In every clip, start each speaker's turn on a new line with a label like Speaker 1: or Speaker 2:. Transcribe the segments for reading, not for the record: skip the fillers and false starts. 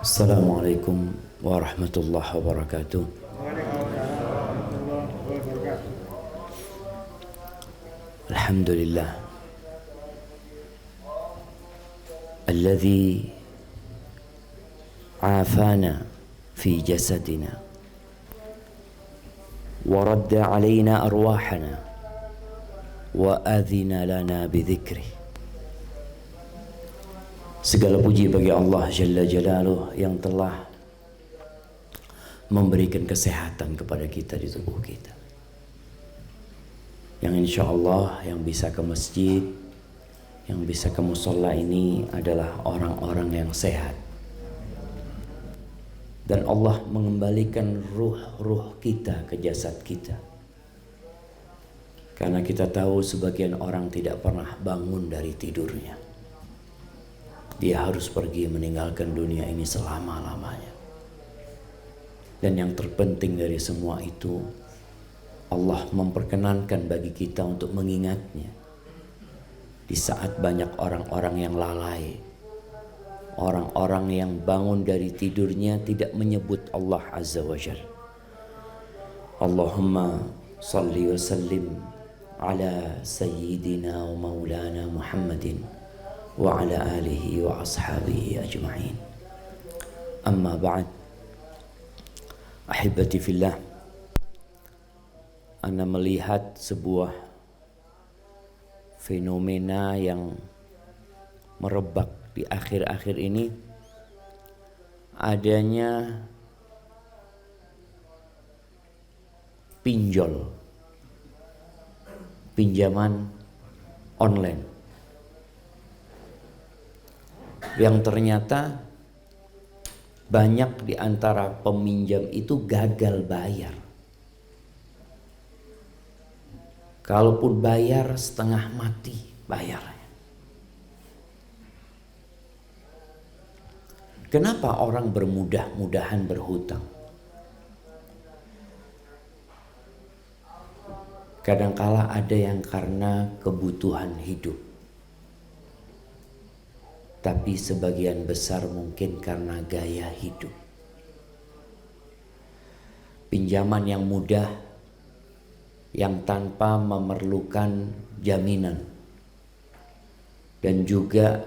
Speaker 1: Assalamualaikum warahmatullahi wabarakatuh. Alhamdulillah alladzi afana fi jasadina wa radda alaina arwahana wa adhina lana bidhikrih. Segala puji bagi Allah Jalla Jalaluh yang telah memberikan kesehatan kepada kita di tubuh kita. Yang insya Allah yang bisa ke masjid, yang bisa ke musola ini adalah orang-orang yang sehat. Dan Allah mengembalikan ruh kita ke jasad kita. Karena kita tahu sebagian orang tidak pernah bangun dari tidurnya. Dia harus pergi meninggalkan dunia ini selama-lamanya. Dan yang terpenting dari semua itu, Allah memperkenankan bagi kita untuk mengingatnya di saat banyak orang-orang yang lalai, orang-orang yang bangun dari tidurnya tidak menyebut Allah Azza wa Jalla. Allahumma salli wa sallim ala sayyidina wa maulana Muhammadin wa ala alihi wa ashabihi ajma'in. Amma ba'd. Ahibati fillah, ana melihat sebuah fenomena yang merebak di akhir-akhir ini, adanya pinjaman online yang ternyata banyak di antara peminjam itu gagal bayar. Kalaupun bayar setengah mati bayarnya. Kenapa orang bermudah-mudahan berhutang? Kadangkala ada yang karena kebutuhan hidup, tapi sebagian besar mungkin karena gaya hidup. Pinjaman yang mudah, yang tanpa memerlukan jaminan, dan juga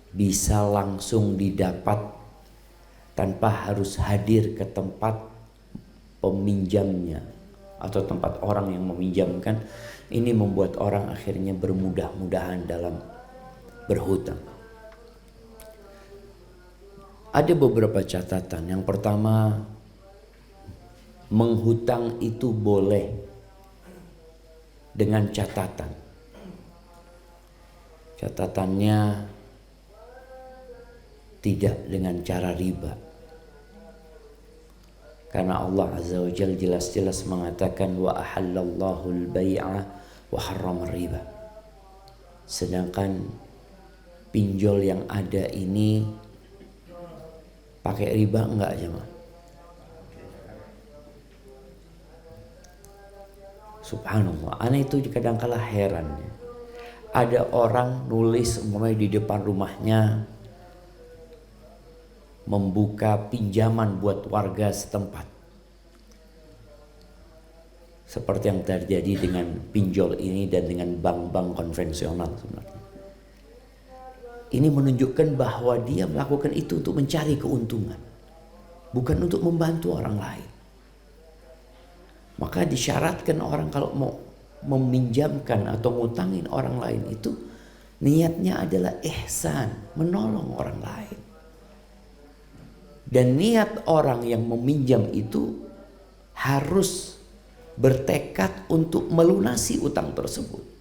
Speaker 1: bisa langsung didapat tanpa harus hadir ke tempat peminjamnya atau tempat orang yang meminjamkan. Ini membuat orang akhirnya bermudah-mudahan dalam berhutang. Ada beberapa catatan. Yang pertama, menghutang itu boleh dengan catatan. Catatannya tidak dengan cara riba. Karena Allah Azza wa Jalla jelas-jelas mengatakan wa ahallallahu al-bai'a wa harrama riba. Sedangkan pinjol yang ada ini pakai riba enggak jemaah? Subhanallah, aneh itu kadang-kala heran. Ada orang nulis umpamanya di depan rumahnya membuka pinjaman buat warga setempat. Seperti yang terjadi dengan pinjol ini dan dengan bank-bank konvensional sebenarnya. Ini menunjukkan bahwa dia melakukan itu untuk mencari keuntungan, bukan untuk membantu orang lain. Maka disyaratkan orang kalau mau meminjamkan atau ngutangin orang lain itu niatnya adalah ihsan, menolong orang lain. Dan niat orang yang meminjam itu harus bertekad untuk melunasi utang tersebut.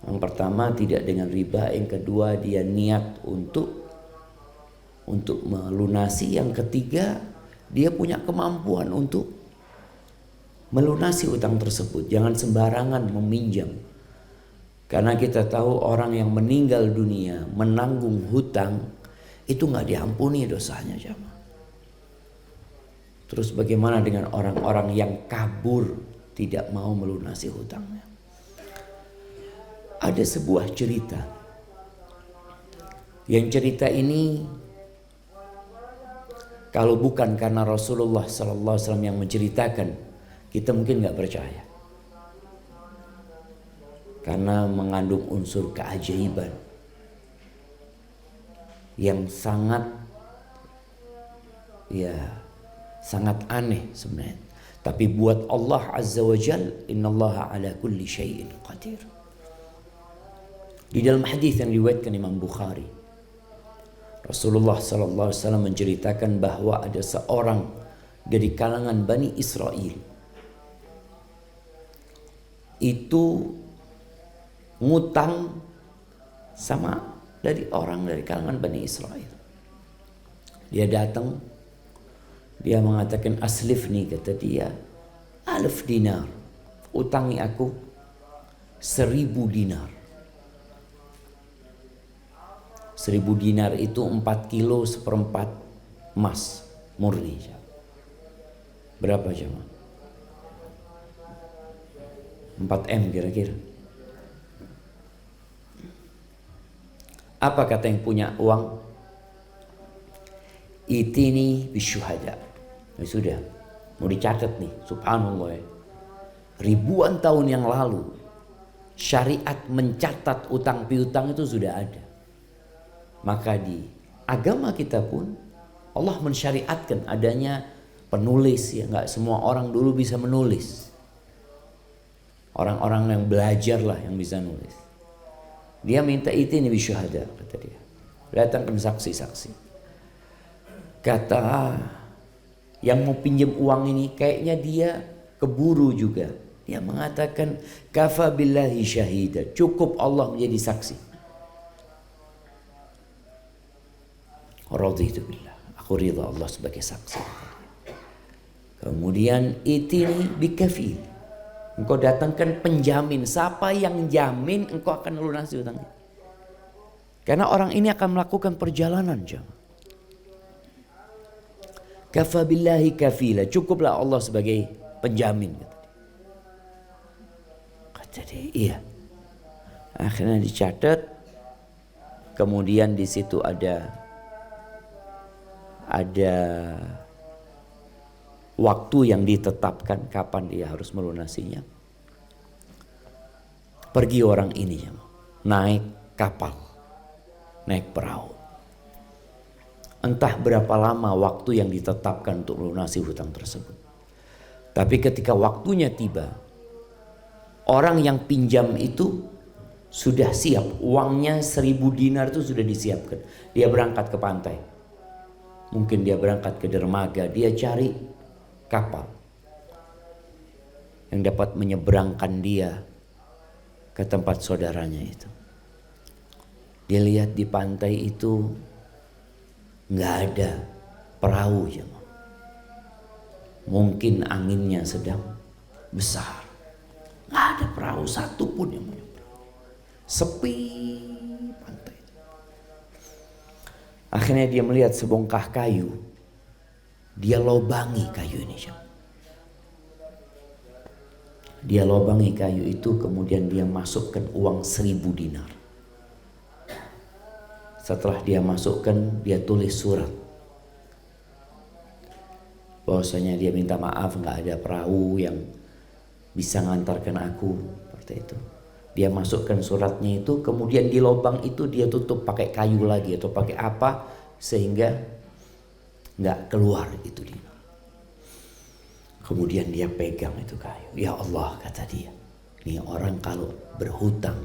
Speaker 1: Yang pertama tidak dengan riba, yang kedua dia niat untuk melunasi, yang ketiga dia punya kemampuan untuk melunasi utang tersebut. Jangan sembarangan meminjam. Karena kita tahu orang yang meninggal dunia menanggung hutang itu nggak diampuni dosanya jemaah. Terus bagaimana dengan orang-orang yang kabur tidak mau melunasi hutangnya? Ada sebuah cerita Yang cerita ini kalau bukan karena Rasulullah SAW yang menceritakan, kita mungkin nggak percaya. Karena mengandung unsur keajaiban yang sangat aneh sebenarnya. Tapi buat Allah Azza wa Jal, innallaha ala kulli syai'in qadir. Di dalam hadis yang diriwayatkan Imam Bukhari, Rasulullah SAW menceritakan bahwa ada seorang dari kalangan Bani Israel itu ngutang sama dari orang dari kalangan Bani Israel. Dia datang, dia mengatakan aslifni, kata dia, 1000 dinar, utangi aku 1000 dinar. 1000 dinar itu 4 kilo seperempat emas murni. Berapa jemaah? 4M kira-kira. Apa kata yang punya uang? Itini bisyuhada. Ya sudah, mau dicatat nih, subhanallah ya. Ribuan tahun yang lalu syariat mencatat utang piutang itu sudah ada. Maka di agama kita pun Allah mensyariatkan adanya penulis, ya nggak semua orang dulu bisa menulis. Orang-orang yang belajar lah yang bisa nulis. Dia minta itini bisyuhada, kata dia. Datangkan saksi-saksi. Kata yang mau pinjam uang ini kayaknya dia keburu juga. Dia mengatakan kafa billahi syahida, cukup Allah menjadi saksi. Raditu billah, aku ridha Allah sebagai saksi. Kemudian itini bikafil, engkau datangkan penjamin. Siapa yang jamin engkau akan melunasi hutangnya? Karena orang ini akan melakukan perjalanan jemaah. Kafa billahi kafila, cukuplah Allah sebagai penjamin. Kata dia, iya. Akhirnya dicatat. Kemudian di situ ada waktu yang ditetapkan kapan dia harus melunasinya. Pergi orang ini naik kapal, naik perahu. Entah berapa lama waktu yang ditetapkan untuk melunasi hutang tersebut. Tapi ketika waktunya tiba, orang yang pinjam itu sudah siap, uangnya 1000 dinar itu sudah disiapkan. Dia berangkat ke pantai, mungkin dia berangkat ke dermaga, dia cari kapal yang dapat menyeberangkan dia ke tempat saudaranya itu. Dia lihat di pantai itu nggak ada perahu ya. Mungkin anginnya sedang besar, nggak ada perahu satu pun yang menyeberang. Sepi pantai. Akhirnya dia melihat sebongkah kayu. Dia lobangi kayu ini. Dia lobangi kayu itu, kemudian dia masukkan uang 1000 dinar. Setelah dia masukkan, dia tulis surat bahwasanya dia minta maaf nggak ada perahu yang bisa ngantarkan aku, seperti itu. Dia masukkan suratnya itu, kemudian di lubang itu dia tutup pakai kayu lagi atau pakai apa sehingga nggak keluar itu dinar. Kemudian dia pegang itu kayu. Ya Allah, kata dia, ini orang kalau berhutang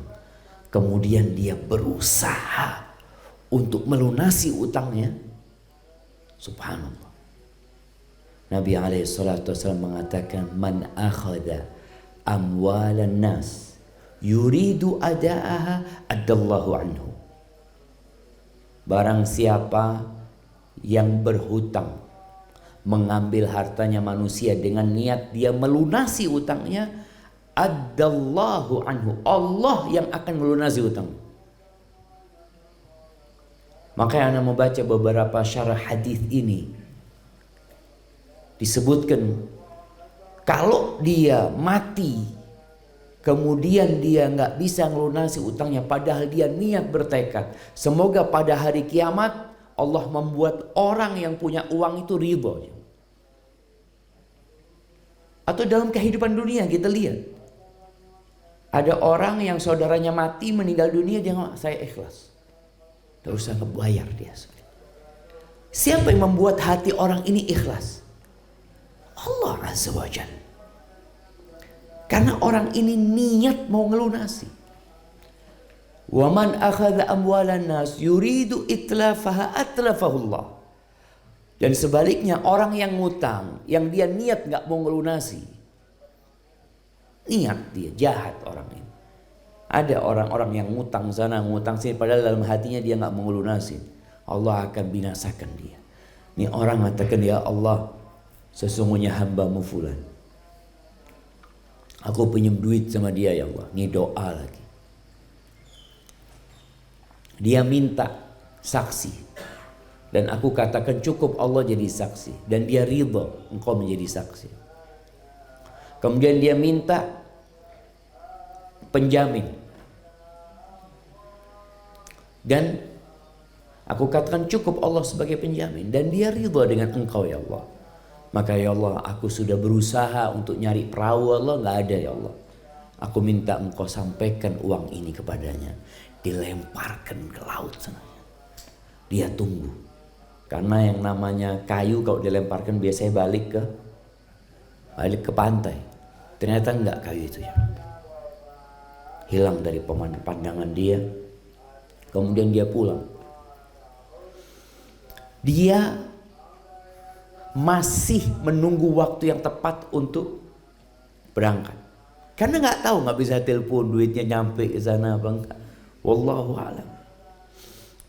Speaker 1: kemudian dia berusaha untuk melunasi utangnya, subhanallah. Nabi SAW mengatakan, man akhada amwalan nas yuridu ada'aha adallahu anhu. Barang siapa yang berhutang, mengambil hartanya manusia dengan niat dia melunasi utangnya, adallahu anhu, Allah yang akan melunasi utang. Makanya Anda membaca beberapa syarah hadis ini, disebutkan kalau dia mati kemudian dia nggak bisa ngelunasi utangnya, padahal dia niat bertekad, semoga pada hari kiamat Allah membuat orang yang punya uang itu ridho. Atau dalam kehidupan dunia kita lihat, ada orang yang saudaranya mati meninggal dunia, dia ngomong saya ikhlas, tidak usah ngebayar dia. Siapa yang membuat hati orang ini ikhlas? Allah Azza wa Jalla. Karena orang ini niat mau ngelunasi. Wa man akhadha amwalan nas yuridu itlafaha atlafahullah. Dan sebaliknya orang yang ngutang, yang dia niat nggak mau ngelunasi, niat dia jahat orang ini. Ada orang-orang yang ngutang sana, ngutang sini, padahal dalam hatinya dia nggak mau ngelunasi. Allah akan binasakan dia. Ini orang mengatakan, ya Allah, sesungguhnya hamba-Mu fulan, aku pinjam duit sama dia ya Allah. Ini doa lagi. Dia minta saksi, dan aku katakan cukup Allah jadi saksi, dan dia ridha engkau menjadi saksi. Kemudian dia minta penjamin, dan aku katakan cukup Allah sebagai penjamin, dan dia ridha dengan engkau ya Allah. Maka ya Allah, aku sudah berusaha untuk nyari perahu Allah, nggak ada ya Allah. Aku minta engkau sampaikan uang ini kepadanya, dilemparkan ke laut sana. Dia tunggu, karena yang namanya kayu kalau dilemparkan biasanya balik ke pantai. Ternyata enggak, kayu itu ya hilang dari pandangan dia. Kemudian dia pulang. Dia masih menunggu waktu yang tepat untuk berangkat, karena nggak tahu, nggak bisa telepon duitnya nyampe ke sana apa enggak. Wallahu a'lam.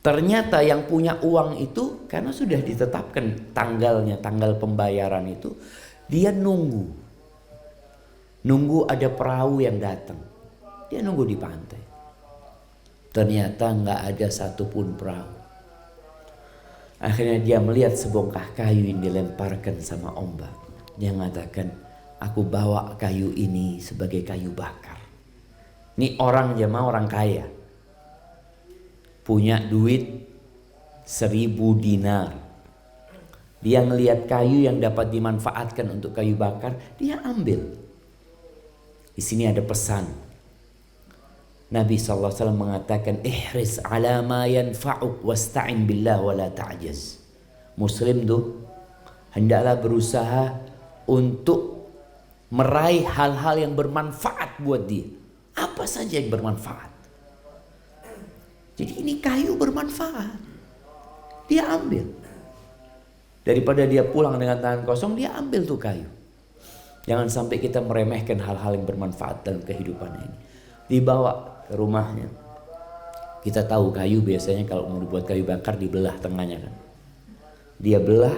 Speaker 1: Ternyata yang punya uang itu, karena sudah ditetapkan tanggalnya, tanggal pembayaran itu, dia nunggu ada perahu yang datang. Dia nunggu di pantai. Ternyata nggak ada satupun perahu. Akhirnya dia melihat sebongkah kayu yang dilemparkan sama ombak. Dia mengatakan, aku bawa kayu ini sebagai kayu bakar. Ini orang jemaah, orang kaya, punya duit 1000 dinar. Dia ngelihat kayu yang dapat dimanfaatkan untuk kayu bakar, dia ambil. Di sini ada pesan. Nabi SAW mengatakan, ihris ala ma yanfa'uk wasta'in billah wa la ta'jaz. Muslim tuh hendaklah berusaha untuk meraih hal-hal yang bermanfaat buat dia. Apa saja yang bermanfaat. Jadi ini kayu bermanfaat, dia ambil. Daripada dia pulang dengan tangan kosong, dia ambil tuh kayu. Jangan sampai kita meremehkan hal-hal yang bermanfaat dalam kehidupan ini. Dibawa ke rumahnya. Kita tahu kayu biasanya kalau mau dibuat kayu bakar dibelah tengahnya kan. Dia belah,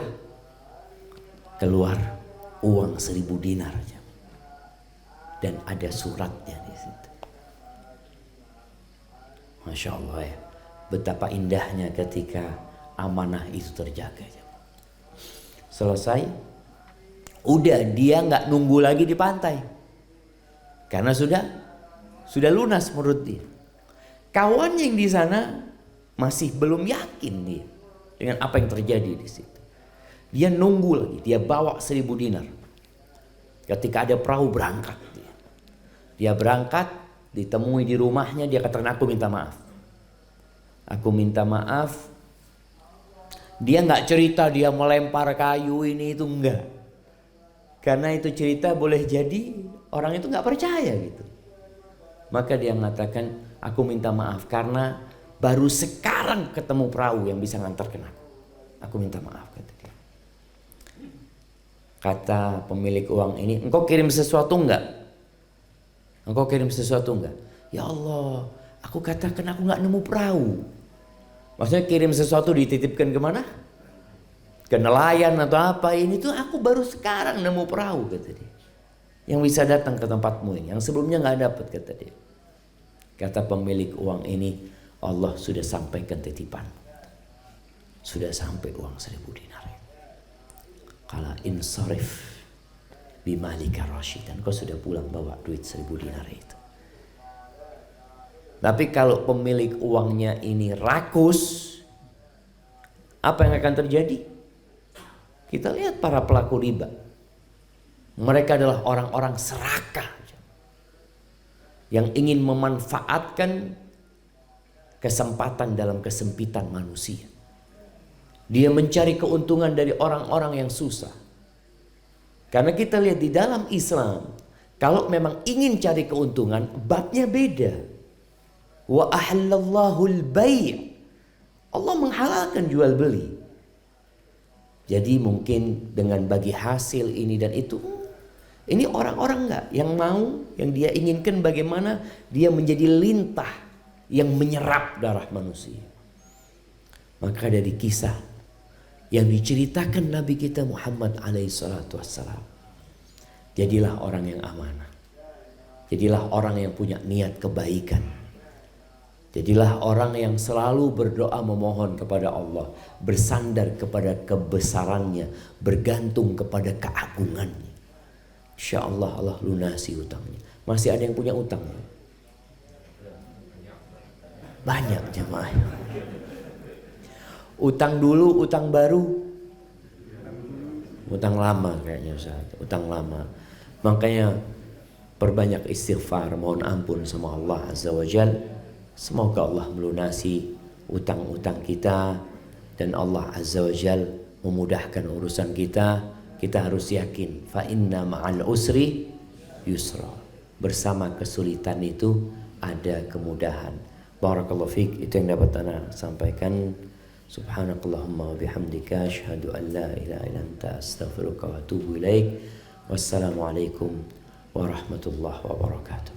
Speaker 1: keluar uang 1000 dinar aja. Dan ada suratnya di situ. Masya Allah ya. Betapa indahnya ketika amanah itu terjaga. Selesai, udah dia nggak nunggu lagi di pantai, karena sudah lunas menurut dia. Kawan yang di sana masih belum yakin dia dengan apa yang terjadi di situ. Dia nunggu lagi, dia bawa 1000 dinar. Ketika ada perahu berangkat, dia berangkat, ditemui di rumahnya, dia katakan, aku minta maaf. Aku minta maaf. Dia nggak cerita dia melempar kayu ini itu, enggak. Karena itu cerita boleh jadi orang itu nggak percaya gitu. Maka dia mengatakan, aku minta maaf karena baru sekarang ketemu perahu yang bisa ngantarkan aku. Aku minta maaf, kata dia. Kata pemilik uang ini, engkau kirim sesuatu enggak? Engkau kirim sesuatu enggak? Ya Allah, aku katakan aku nggak nemu perahu. Maksudnya kirim sesuatu dititipkan kemana? Ke nelayan atau apa? Ini tuh aku baru sekarang nemu perahu, kata dia. Yang bisa datang ke tempatmu ini, yang sebelumnya nggak dapat, kata dia. Kata pemilik uang ini, Allah sudah sampaikan titipan. Sudah sampai uang 1000 dinar. Kala insarif bimalika rasyidan. Kau sudah pulang bawa duit 1000 dinar itu. Tapi kalau pemilik uangnya ini rakus, apa yang akan terjadi? Kita lihat para pelaku riba. Mereka adalah orang-orang serakah yang ingin memanfaatkan kesempatan dalam kesempitan manusia. Dia mencari keuntungan dari orang-orang yang susah. Karena kita lihat di dalam Islam, kalau memang ingin cari keuntungan, babnya beda. Wa ahallallahu al-bay'. Allah menghalalkan jual beli. Jadi mungkin dengan bagi hasil ini dan itu, ini orang-orang enggak yang mau, yang dia inginkan bagaimana dia menjadi lintah yang menyerap darah manusia. Maka dari kisah yang diceritakan Nabi kita Muhammad alaihissalam, jadilah orang yang amanah. Jadilah orang yang punya niat kebaikan. Jadilah orang yang selalu berdoa memohon kepada Allah, bersandar kepada kebesarannya, bergantung kepada keagungannya. Insya Allah Allah lunasi utangnya. Masih ada yang punya utang? Banyak jemaah. Utang dulu, utang baru, utang lama kayaknya Ustaz. Utang lama. Makanya perbanyak istighfar, mohon ampun sama Allah Azza wa Jal. Semoga Allah melunasi utang-utang kita dan Allah Azza wa Jal memudahkan urusan kita. Kita harus yakin fa inna ma'al usri yusra. Bersama kesulitan itu ada kemudahan. Barakallahu fiik, itu yang dapat ana sampaikan. Subhanakallahumma wa bihamdika asyhadu an la ilaha illa anta astaghfiruka wa atubu ilaik. Wassalamualaikum warahmatullahi wabarakatuh.